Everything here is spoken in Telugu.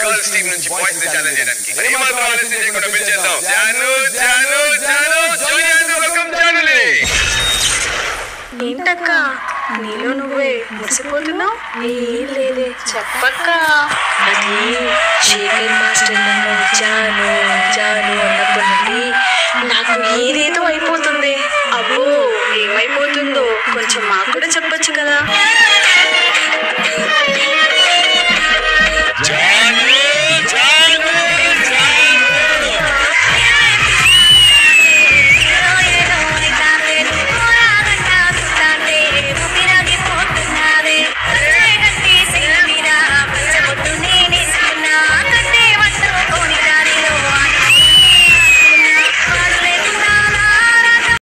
గర్ల్స్ టీం నుంచి బాయ్స్ ని ఛాలెంజ్ చేయడానికి ఏమాత్రం ఆలస్యం చేయకుండా పిలిచేద్దాం. జాను జాను జాను జాను వెల్కమ్ జానులే. ఏంటక్క నీలో నువ్వే మురిసిపోతున్నావు? ఏం లేదే చెప్పక్క. అది శేఖర్ మాస్టర్ నన్ను జాను జాను అన్నప్పటి నుండి నాకు ఏదేదో అయిపోతుంది.